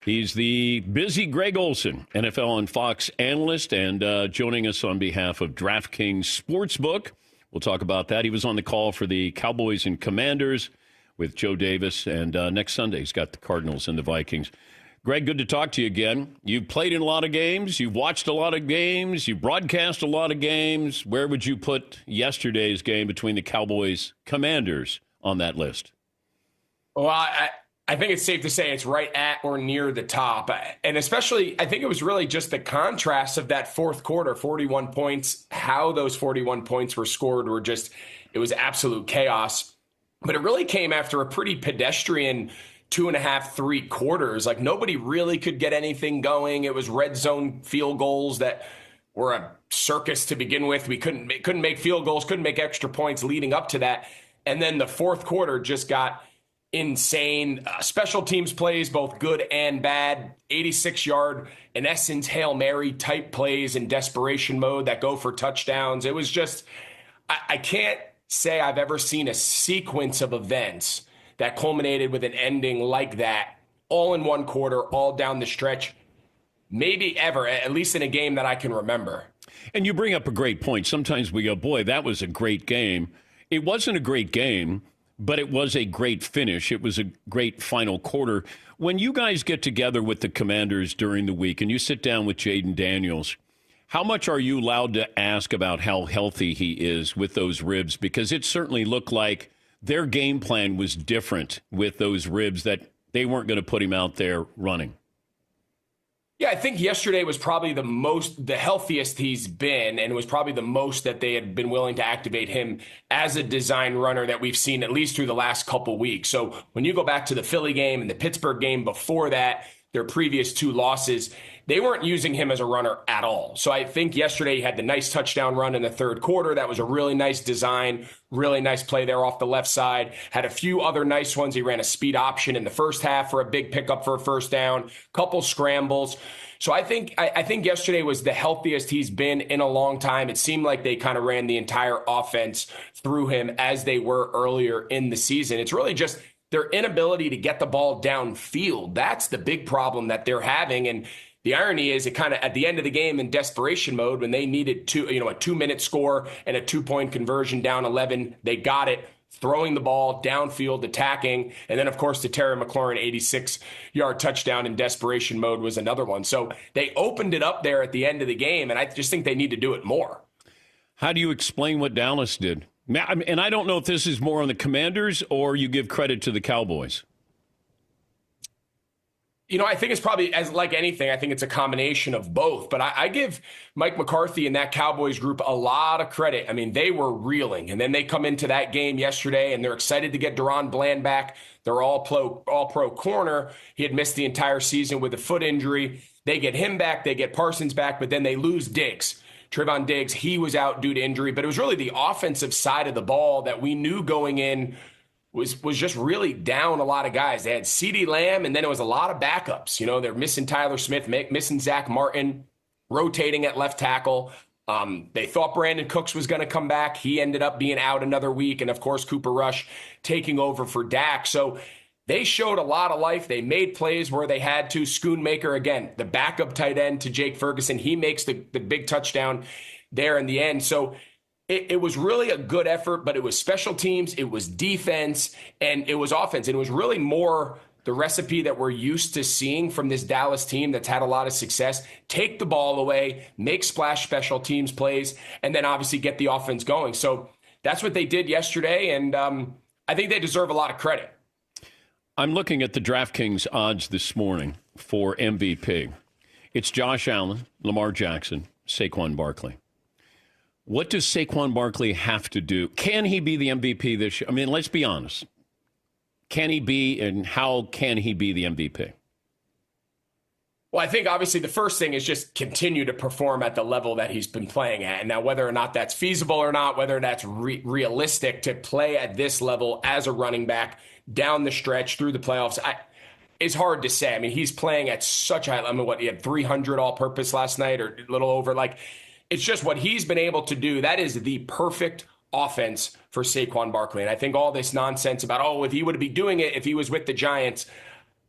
He's the busy Greg Olsen, NFL on Fox analyst, and joining us on behalf of DraftKings Sportsbook. We'll talk about that. He was on the call for the Cowboys and Commanders with Joe Davis, and next Sunday he's got the Cardinals and the Vikings. Greg, good to talk to you again. You've played in a lot of games. You've watched a lot of games. You've broadcast a lot of games. Where would you put yesterday's game between the Cowboys Commanders on that list? Well, I think it's safe to say it's right at or near the top. And especially, I think it was really just the contrast of that fourth quarter, 41 points, how those 41 points were scored were just, it was absolute chaos. But it really came after a pretty pedestrian 2.5, 3 quarters. Like nobody really could get anything going. It was red zone field goals that were a circus to begin with. We couldn't make field goals, couldn't make extra points leading up to that. And then the fourth quarter just got insane. Special teams plays, both good and bad. 86-yard, in essence, Hail Mary type plays in desperation mode that go for touchdowns. It was just, I can't say I've ever seen a sequence of events that culminated with an ending like that, all in one quarter, all down the stretch, maybe ever, at least in a game that I can remember. And you bring up a great point. Sometimes we go, boy, that was a great game. It wasn't a great game, but it was a great finish. It was a great final quarter. When you guys get together with the Commanders during the week and you sit down with Jaden Daniels, how much are you allowed to ask about how healthy he is with those ribs? Because it certainly looked like their game plan was different with those ribs, that they weren't going to put him out there running. Yeah, I think yesterday was probably the healthiest he's been, and it was probably the most that they had been willing to activate him as a design runner that we've seen at least through the last couple weeks. So when you go back to the Philly game and the Pittsburgh game before that, their previous 2 losses, they weren't using him as a runner at all. So I think yesterday he had the nice touchdown run in the third quarter. That was a really nice design, really nice play there off the left side. Had a few other nice ones. He ran a speed option in the first half for a big pickup for a first down, couple scrambles. So I think yesterday was the healthiest he's been in a long time. It seemed like they kind of ran the entire offense through him as they were earlier in the season. It's really just their inability to get the ball downfield. That's the big problem that they're having. And the irony is, it kind of at the end of the game in desperation mode, when they needed a 2-minute score and a 2-point conversion down 11, they got it, throwing the ball downfield, attacking. And then, of course, the Terry McLaurin 86-yard touchdown in desperation mode was another one. So they opened it up there at the end of the game, and I just think they need to do it more. How do you explain what Dallas did? And I don't know if this is more on the Commanders or you give credit to the Cowboys. I think it's probably, as like anything, I think it's a combination of both. But I give Mike McCarthy and that Cowboys group a lot of credit. I mean, they were reeling. And then they come into that game yesterday, and they're excited to get Deron Bland back. They're all-pro corner. He had missed the entire season with a foot injury. They get him back. They get Parsons back. But then they lose Diggs. Trevon Diggs, he was out due to injury. But it was really the offensive side of the ball that we knew going in was just really down a lot of guys. They had CeeDee Lamb, and then it was a lot of backups. They're missing Tyler Smith, missing Zach Martin, rotating at left tackle. They thought Brandon Cooks was going to come back. He ended up being out another week. And, of course, Cooper Rush taking over for Dak. So they showed a lot of life. They made plays where they had to. Schoonmaker, again, the backup tight end to Jake Ferguson. He makes the big touchdown there in the end. So it was really a good effort, but it was special teams, it was defense, and it was offense. And it was really more the recipe that we're used to seeing from this Dallas team that's had a lot of success. Take the ball away, make splash special teams plays, and then obviously get the offense going. So that's what they did yesterday, and I think they deserve a lot of credit. I'm looking at the DraftKings odds this morning for MVP. It's Josh Allen, Lamar Jackson, Saquon Barkley. What does Saquon Barkley have to do? Can he be the MVP this year? I mean, let's be honest. Can he be, and how can he be the MVP? Well, I think obviously the first thing is just continue to perform at the level that he's been playing at. And now whether or not that's feasible or not, whether that's realistic to play at this level as a running back down the stretch through the playoffs, it's hard to say. I mean, he's playing at such a high level. He had 300 all-purpose last night or a little over. It's just what he's been able to do. That is the perfect offense for Saquon Barkley. And I think all this nonsense about, if he would be doing it if he was with the Giants,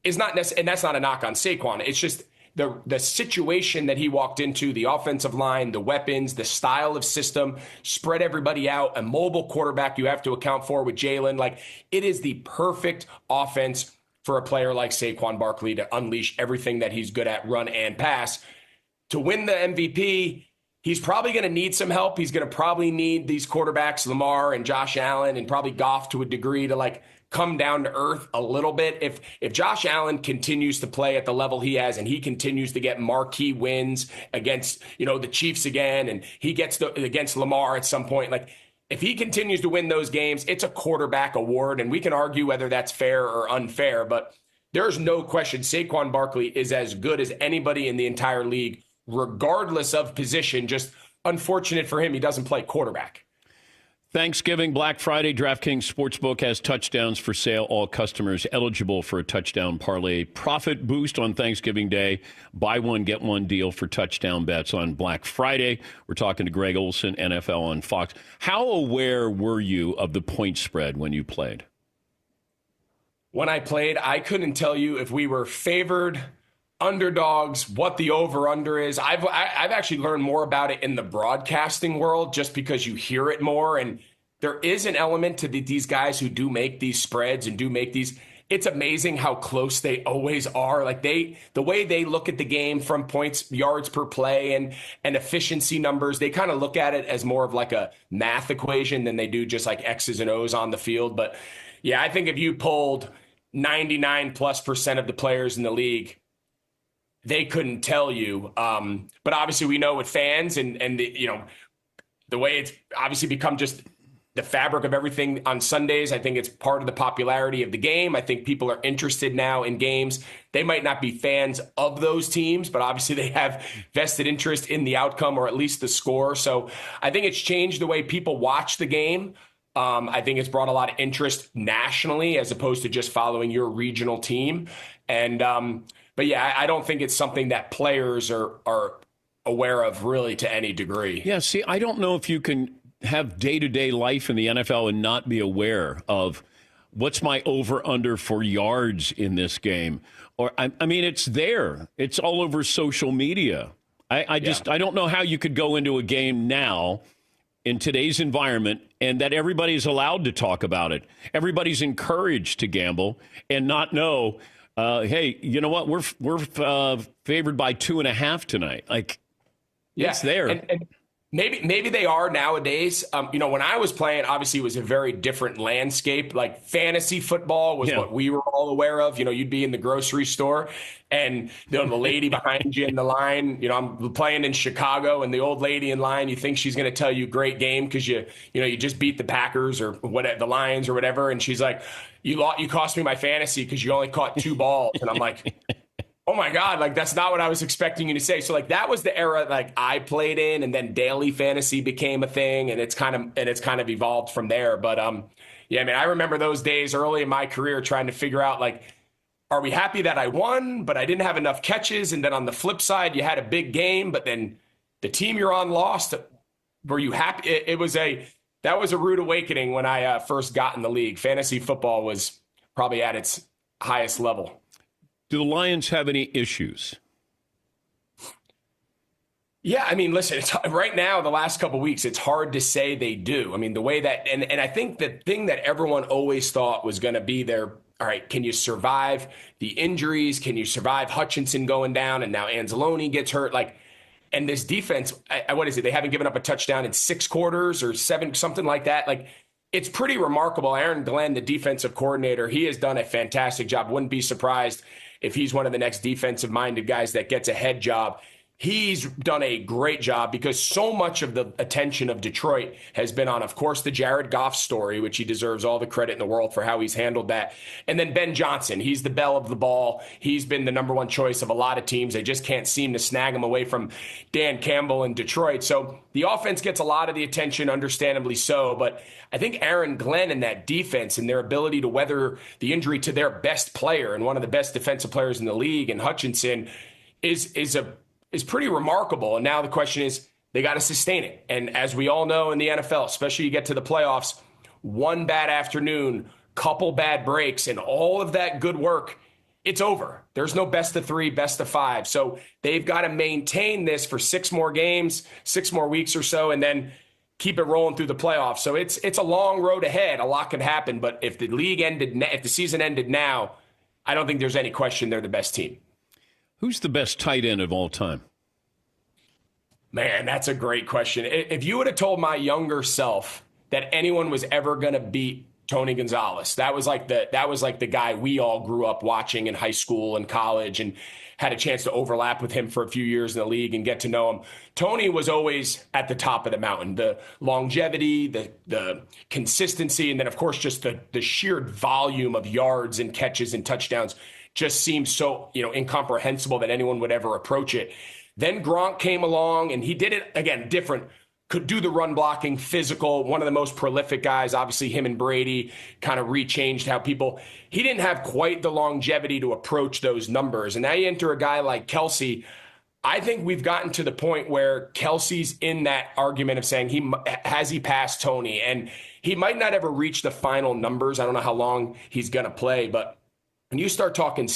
is not necessarily, and that's not a knock on Saquon. It's just the situation that he walked into, the offensive line, the weapons, the style of system, spread everybody out, a mobile quarterback you have to account for with Jalen. Like, it is the perfect offense for a player like Saquon Barkley to unleash everything that he's good at, run and pass. To win the MVP, he's probably going to need some help. He's going to probably need these quarterbacks, Lamar and Josh Allen, and probably Goff to a degree, to like come down to earth a little bit. If Josh Allen continues to play at the level he has, and he continues to get marquee wins against, the Chiefs again, and he gets against Lamar at some point, like, if he continues to win those games, it's a quarterback award, and we can argue whether that's fair or unfair, but there's no question Saquon Barkley is as good as anybody in the entire league, regardless of position. Just unfortunate for him, he doesn't play quarterback. Thanksgiving, Black Friday, DraftKings Sportsbook has touchdowns for sale. All customers eligible for a touchdown parlay profit boost on Thanksgiving Day. Buy one, get one deal for touchdown bets on Black Friday. We're talking to Greg Olsen, NFL on Fox. How aware were you of the point spread when you played? When I played, I couldn't tell you if we were favored, underdogs, what the over-under is. I've actually learned more about it in the broadcasting world, just because you hear it more. And there is an element to these guys who do make these spreads and do make these. It's amazing how close they always are. Like, the way they look at the game from points, yards per play, and efficiency numbers, they kind of look at it as more of like a math equation than they do just like X's and O's on the field. But yeah, I think if you polled 99+% of the players in the league, they couldn't tell you. But obviously we know with fans and the way it's obviously become just the fabric of everything on Sundays, I think it's part of the popularity of the game. I think people are interested now in games. They might not be fans of those teams, but obviously they have vested interest in the outcome, or at least the score. So I think it's changed the way people watch the game. I think it's brought a lot of interest nationally, as opposed to just following your regional team. But yeah, I don't think it's something that players are aware of really to any degree. Yeah, see, I don't know if you can have day-to-day life in the NFL and not be aware of what's my over-under for yards in this game. Or I mean, it's there. It's all over social media. I don't know how you could go into a game now in today's environment and that everybody's allowed to talk about it. Everybody's encouraged to gamble and not know, hey, you know what? We're favored by 2.5 tonight. Like, it's there. And maybe they are nowadays. When I was playing, obviously it was a very different landscape. Like, fantasy football was what we were all aware of. You'd be in the grocery store and the lady behind you in the line. I'm playing in Chicago, and the old lady in line, you think she's going to tell you great game because you just beat the Packers or whatever, the Lions or whatever, and she's like, you cost me my fantasy because you only caught 2 balls, and I'm like, oh my God, like, that's not what I was expecting you to say. So like, that was the era like I played in, and then daily fantasy became a thing, and it's kind of evolved from there. But yeah, I mean, I remember those days early in my career trying to figure out, like, are we happy that I won, but I didn't have enough catches? And then on the flip side, you had a big game, but then the team you're on lost. Were you happy? That was a rude awakening when I first got in the league. Fantasy football was probably at its highest level. Do the Lions have any issues? Yeah, I mean, listen, right now, the last couple of weeks, it's hard to say they do. I mean, the way that, and I think the thing that everyone always thought was going to be there, all right, can you survive the injuries? Can you survive Hutchinson going down, and now Anzalone gets hurt? Like, and this defense, what is it? They haven't given up a touchdown in 6 quarters or 7, something like that. Like, it's pretty remarkable. Aaron Glenn, the defensive coordinator, he has done a fantastic job. Wouldn't be surprised if he's one of the next defensive-minded guys that gets a head job. He's done a great job because so much of the attention of Detroit has been on, of course, the Jared Goff story, which he deserves all the credit in the world for how he's handled that. And then Ben Johnson, he's the belle of the ball. He's been the number one choice of a lot of teams. They just can't seem to snag him away from Dan Campbell in Detroit. So the offense gets a lot of the attention, understandably so. But I think Aaron Glenn and that defense and their ability to weather the injury to their best player and one of the best defensive players in the league, and Hutchinson, is pretty remarkable. And now the question is, they got to sustain it. And as we all know in the NFL, especially you get to the playoffs, one bad afternoon, couple bad breaks, and all of that good work, it's over. There's no best of 3, best of 5. So they've got to maintain this for 6 more games, 6 more weeks or so, and then keep it rolling through the playoffs. So it's a long road ahead. A lot could happen, but if the season ended now, I don't think there's any question they're the best team. Who's the best tight end of all time? Man, that's a great question. If you would have told my younger self that anyone was ever going to beat Tony Gonzalez, that was like the guy we all grew up watching in high school and college, and had a chance to overlap with him for a few years in the league and get to know him. Tony was always at the top of the mountain. The longevity, the consistency, and then of course just the sheer volume of yards and catches and touchdowns just seems so incomprehensible that anyone would ever approach it. Then Gronk came along and he did it again different. Could do the run blocking, physical, one of the most prolific guys. Obviously, him and Brady kind of rechanged how people. He didn't have quite the longevity to approach those numbers. And now you enter a guy like Kelsey. I think we've gotten to the point where Kelsey's in that argument of saying he passed Tony, and he might not ever reach the final numbers. I don't know how long he's going to play, but when you start talking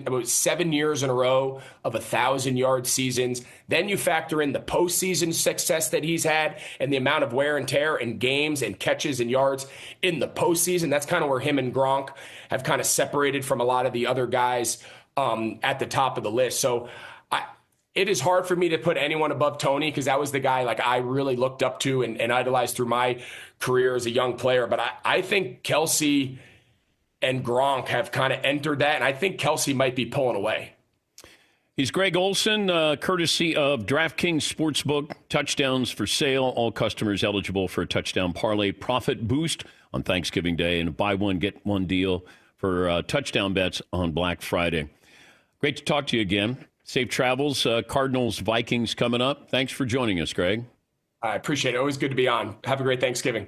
about 7 years in a row of 1,000-yard seasons, then you factor in the postseason success that he's had and the amount of wear and tear in games and catches and yards in the postseason. That's kind of where him and Gronk have kind of separated from a lot of the other guys at the top of the list. So it is hard for me to put anyone above Tony, because that was the guy like I really looked up to and idolized through my career as a young player. But I think Kelsey and Gronk have kind of entered that, and I think Kelsey might be pulling away. He's Greg Olsen, courtesy of DraftKings Sportsbook. Touchdowns for sale. All customers eligible for a touchdown parlay profit boost on Thanksgiving Day, and a buy one, get one deal for touchdown bets on Black Friday. Great to talk to you again. Safe travels. Cardinals, Vikings coming up. Thanks for joining us, Greg. I appreciate it. Always good to be on. Have a great Thanksgiving.